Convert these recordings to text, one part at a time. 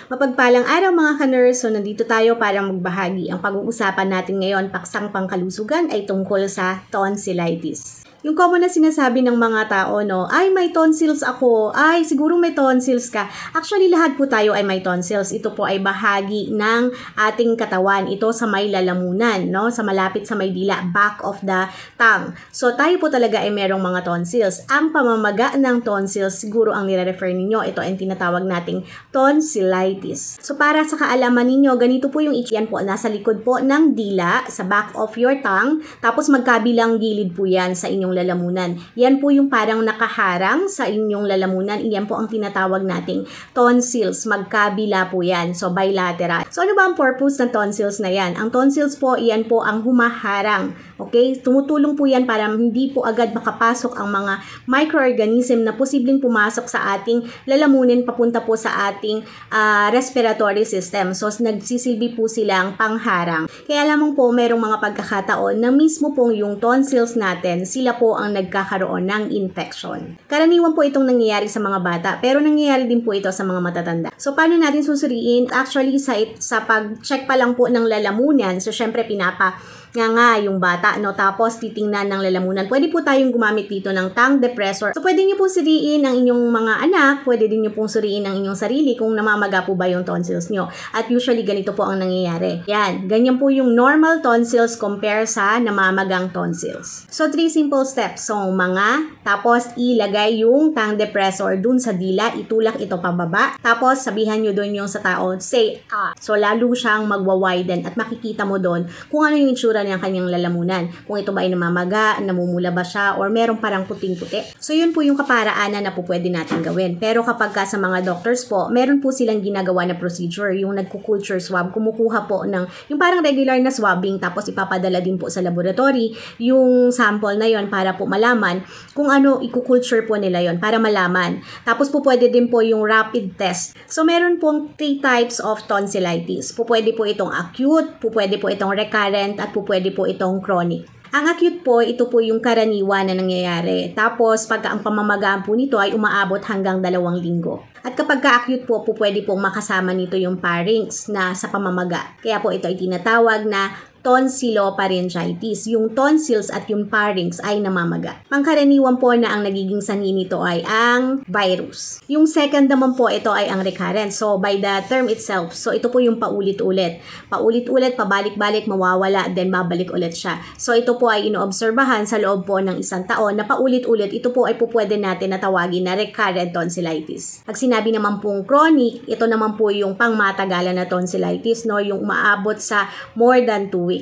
Mapagpalang araw mga ka-nurse, so nandito tayo para magbahagi. Ang pag-uusapan natin ngayon, paksang pangkalusugan, ay tungkol sa tonsillitis. Yung common na sinasabi ng mga tao, no, ay may tonsils ako, ay siguro may tonsils ka. Actually, lahat po tayo ay may tonsils. Ito po ay bahagi ng ating katawan. Ito sa may lalamunan, no, sa malapit sa may dila, back of the tongue. So, tayo po talaga ay merong mga tonsils. Ang pamamaga ng tonsils, siguro ang nire-refer ninyo, ito ay tinatawag nating tonsillitis. So, para sa kaalaman ninyo, ganito po yung yan po, nasa likod po ng dila, sa back of your tongue, tapos magkabilang gilid po yan sa inyong lalamunan. Yan po yung parang nakaharang sa inyong lalamunan. Yan po ang tinatawag nating tonsils. Magkabila po yan. So, bilateral. So, ano ba ang purpose ng tonsils na yan? Ang tonsils po, yan po ang humaharang. Okay? Tumutulong po yan para hindi po agad makapasok ang mga microorganism na posibleng pumasok sa ating lalamunin papunta po sa ating respiratory system. So, nagsisilbi po silang pangharang. Kaya lamang po, merong mga pagkakataon na mismo pong yung tonsils natin, sila po ang nagkakaroon ng infection. Karaniwan po itong nangyayari sa mga bata, pero nangyayari din po ito sa mga matatanda. So, paano natin susuriin? Actually, sa pag-check pa lang po ng lalamunan, so syempre nga yung bata, no? Tapos titingnan ng lalamunan. Pwede po tayong gumamit dito ng tongue depressor. So, pwede niyo pong suriin ang inyong mga anak, pwede din niyo pong suriin ang inyong sarili kung namamaga po ba yung tonsils niyo. At usually, ganito po ang nangyayari. Yan, ganyan po yung normal tonsils compare sa namamagang tonsils. So, 3 simple steps. So, tapos ilagay yung tongue depressor dun sa dila, itulak ito pababa. Tapos, sabihan nyo dun yung sa tao, say, ah. So, lalo siyang magwa-widen at makikita mo dun kung ano yung itsura ng kanyang lalamunan. Kung ito ba ay namamaga, namumula ba siya, or merong parang puting-puti. So, yun po yung kaparaanan na po pwede natin gawin. Pero kapag ka sa mga doctors po, meron po silang ginagawa na procedure, yung nagko-culture swab, kumukuha po ng, yung parang regular na swabbing, tapos ipapadala din po sa laboratory, yung sample na yon para po malaman kung ano i-culture po nila yon para malaman. Tapos po pwede din po yung rapid test. So, meron pong 3 types of tonsillitis. Pwede po itong acute, pwede po itong recurrent, at pwede po itong chronic. Ang acute po, ito po yung karaniwan na nangyayari. Tapos, pagka ang pamamagaan po nito ay umaabot hanggang 2 linggo. At kapag ka-acute po, pwede pong makasama nito yung pharynx na sa pamamaga. Kaya po ito ay tinatawag na tonsilopharyngitis. Yung tonsils at yung pharynx ay namamaga. Pangkaraniwan po na ang nagiging sanhi nito ay ang virus. Yung second naman po, ito ay ang recurrent. So, by the term itself, so ito po yung paulit-ulit. Paulit-ulit, pabalik-balik, mawawala, then babalik ulit siya. So, ito po ay inoobserbahan sa loob po ng 1 taon na paulit-ulit. Ito po ay pwede natin na tawagin na recurrent tonsillitis. Pag sinabi naman pong chronic, ito naman po yung pangmatagalan na tonsillitis, no? Yung umaabot sa more than 2 weeks.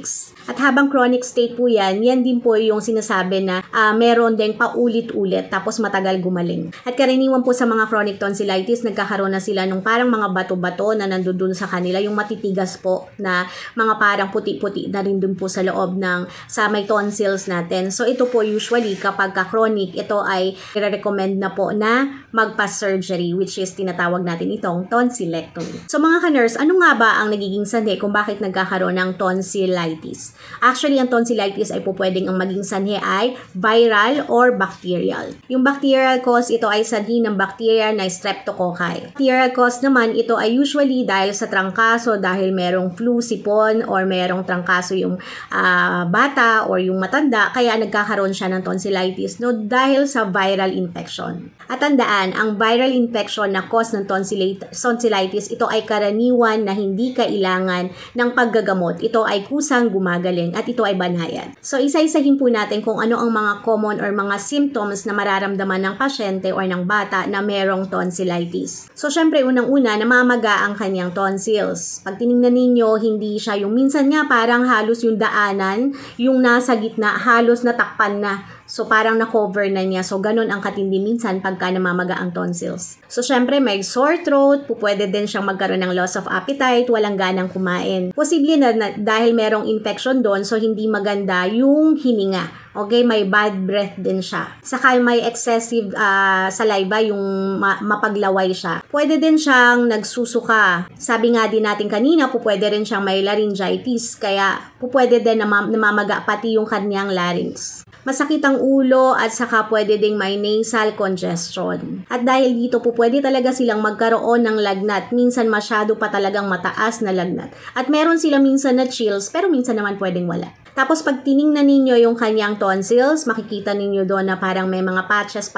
At habang chronic state po yan din po yung sinasabi na meron din paulit-ulit tapos matagal gumaling. At karaniwan po sa mga chronic tonsillitis, nagkakaroon na sila nung parang mga bato-bato na nandun sa kanila, yung matitigas po na mga parang puti-puti na rin dun po sa loob sa may tonsils natin. So ito po usually kapag chronic, ito ay i-recommend na po na magpa-surgery, which is tinatawag natin itong tonsillectomy. So mga ka-nurse, ano nga ba ang nagiging sanhi kung bakit nagkakaroon ng tonsillitis? Actually, ang tonsillitis ay pwedeng ang maging sanhi ay viral or bacterial. Yung bacterial cause, ito ay sanhi ng bacteria na streptococci. Bacterial cause naman, ito ay usually dahil sa trangkaso, dahil merong flu, sipon, or merong trangkaso yung bata or yung matanda, kaya nagkakaroon siya ng tonsillitis, no, dahil sa viral infection. At tandaan, ang viral infection na cause ng tonsillitis, ito ay karaniwan na hindi kailangan ng paggagamot. Ito ay kusang gumagaling at ito ay banhayan. So, isa-isahin po natin kung ano ang mga common or mga symptoms na mararamdaman ng pasyente or ng bata na merong tonsillitis. So, syempre, unang-una, namamaga ang kanyang tonsils. Pag tinignan ninyo, hindi siya yung minsan nga parang halos yung daanan, yung nasa gitna, halos natakpan na. So, parang na-cover na niya. So, ganun ang katindi minsan pagka namamaga ang tonsils. So, syempre, may sore throat. Pwede din siyang magkaroon ng loss of appetite, walang ganang kumain. Posible na dahil merong infection doon, so hindi maganda yung hininga. Okay, may bad breath din siya. Saka may excessive saliva, yung mapaglaway siya. Pwede din siyang nagsusuka. Sabi nga din natin kanina, pwede rin siyang may laryngitis. Kaya, pwede din namamaga pati yung kanyang larynx. Masakit ang ulo at saka pwede ding may nasal congestion. At dahil dito po pwede talaga silang magkaroon ng lagnat. Minsan masyado pa talagang mataas na lagnat. At meron sila minsan na chills pero minsan naman pwedeng wala. Tapos pag tiningnan ninyo yung kanyang tonsils, makikita ninyo doon na parang may mga patches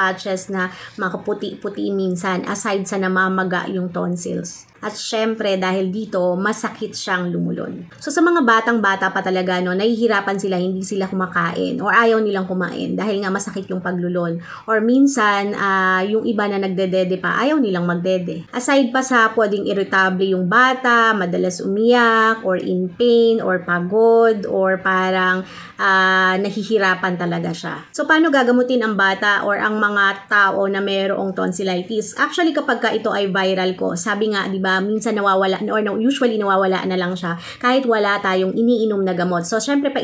na makaputi-puti minsan aside sa namamaga yung tonsils. At syempre, dahil dito, masakit siyang lumulon. So, sa mga batang-bata pa talaga, no, nahihirapan sila, hindi sila kumakain or ayaw nilang kumain dahil nga masakit yung paglulon. Or minsan, yung iba na nagdedede pa, ayaw nilang magdede. Aside pa sa pwedeng irritable yung bata, madalas umiyak, or in pain, or pagod, or parang nahihirapan talaga siya. So, paano gagamutin ang bata or ang mga tao na mayroong tonsillitis? Actually, kapag ito ay viral ko, sabi nga, di ba, minsan nawawala or usually nawawala na lang siya kahit wala tayong iniinom na gamot. So, syempre,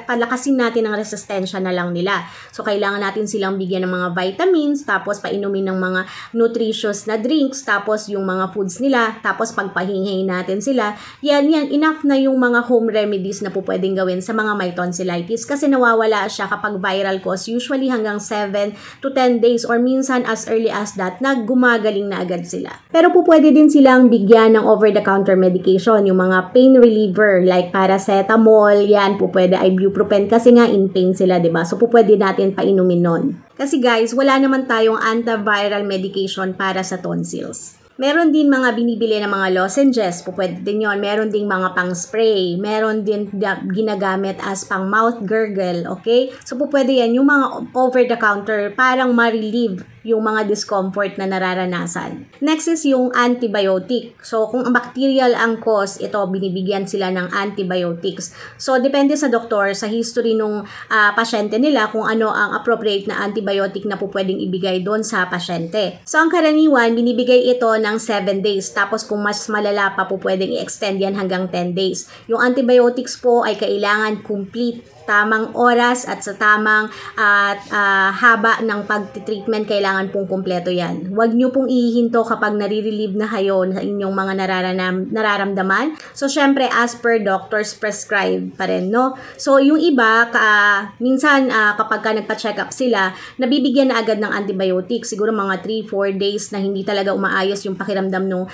palakasin natin ang resistensya na lang nila. So, kailangan natin silang bigyan ng mga vitamins, tapos painumin ng mga nutritious na drinks, tapos yung mga foods nila, tapos pagpahingayin natin sila. Yan, enough na yung mga home remedies na po pwedeng gawin sa mga may tonsillitis kasi nawawala siya kapag viral cause, usually hanggang 7 to 10 days or minsan as early as that na gumagaling na agad sila. Pero po pwede din silang bigyan ng over-the-counter medication, yung mga pain reliever like paracetamol, yan po pwede ibuprofen kasi nga in pain sila, diba? So po pwede natin painumin nun. Kasi guys, wala naman tayong antiviral medication para sa tonsils. Meron din mga binibili ng mga lozenges, po pwede din yun. Meron din mga pang-spray. Meron din ginagamit as pang-mouth gurgle, okay? So po pwede yan, yung mga over-the-counter, parang ma-relieve yung mga discomfort na nararanasan. Next is yung antibiotic. So, kung ang bacterial ang cause, ito, binibigyan sila ng antibiotics. So, depende sa doktor, sa history nung pasyente nila, kung ano ang appropriate na antibiotic na po pwedeng ibigay doon sa pasyente. So, ang karaniwan, binibigay ito ng 7 days. Tapos, kung mas malala pa po, pwedeng i-extend yan hanggang 10 days. Yung antibiotics po ay kailangan complete, tamang oras at sa tamang haba ng pag-treatment, kailangan pong kumpleto yan. Huwag nyo pong ihihinto kapag nare-relieve na kayo sa inyong mga nararamdaman. So, syempre, as per doctor's prescribe pa rin, no? So, yung iba, minsan kapag nagpa-check up sila, nabibigyan na agad ng antibiotics. Siguro mga 3-4 days na hindi talaga umaayos yung pakiramdam ng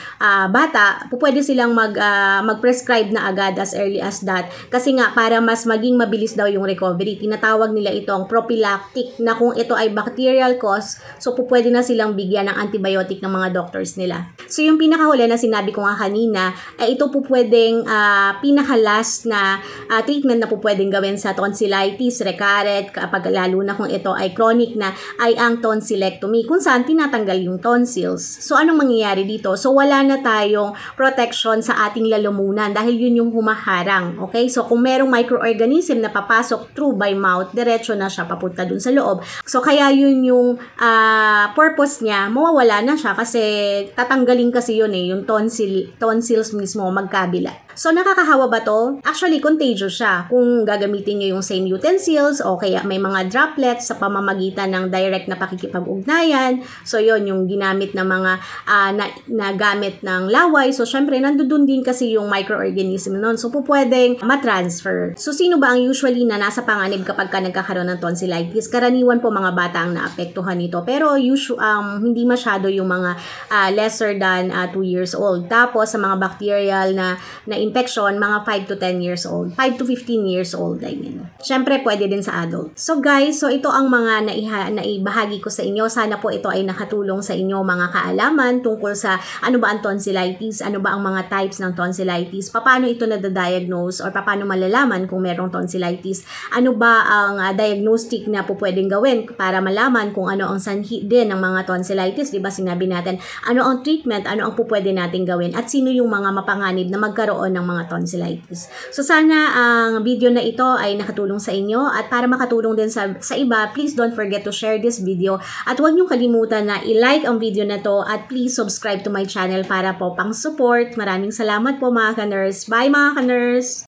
bata, pwede silang mag-prescribe na agad as early as that. Kasi nga, para mas maging mabilis daw yung recovery. Tinatawag nila itong prophylactic na kung ito ay bacterial cause, so pwede na silang bigyan ng antibiotic ng mga doctors nila. So yung pinakahuli na sinabi ko nga kanina, ay ito po pwedeng pinaka-last na treatment na po pwedeng gawin sa tonsillitis, recurrent, kapag lalo na kung ito ay chronic na, ay ang tonsillectomy, kung saan tinatanggal yung tonsils. So anong mangyayari dito? So wala na tayong protection sa ating lalamunan dahil yun yung humaharang. Okay? So kung merong microorganism na papasok through by mouth, diretso na siya papunta dun sa loob. So, kaya yun yung purpose niya, mawawala na siya kasi tatanggalin kasi yun yung tonsils mismo magkabila. So, nakakahawa ba to? Actually, contagious siya kung gagamitin nyo yung same utensils o kaya may mga droplets sa pamamagitan ng direct na pakikipag-ugnayan. So, yun yung ginamit ng mga nagamit ng laway. So, syempre, nandun din kasi yung microorganism nun. So, pwedeng matransfer. So, sino ba ang usually na nasa panganib kapag nagkakaroon ng tonsillitis? Karaniwan po mga bata ang naapektuhan nito. Pero, hindi masyado yung mga lesser than 2 years old. Tapos, sa mga bacterial na infection, mga 5 to 10 years old. 5 to 15 years old, I mean. Syempre, pwede din sa adult. So guys, ito ang mga naibahagi ko sa inyo. Sana po ito ay nakatulong sa inyo mga kaalaman tungkol sa ano ba ang tonsillitis, ano ba ang mga types ng tonsillitis, paano ito nadadiagnose or paano malalaman kung merong tonsillitis, ano ba ang diagnostic na po pwedeng gawin para malaman kung ano ang sanhi din ng mga tonsillitis. Diba sinabi natin, ano ang treatment, ano ang po pwede natin gawin, at sino yung mga mapanganib na magkaroon ng mga tonsillitis. So sana ang video na ito ay nakatulong sa inyo, at para makatulong din sa iba, please don't forget to share this video at huwag niyong kalimutan na i-like ang video na to at please subscribe to my channel para po pang support. Maraming salamat po mga ka-nurse. Bye mga ka-nurse!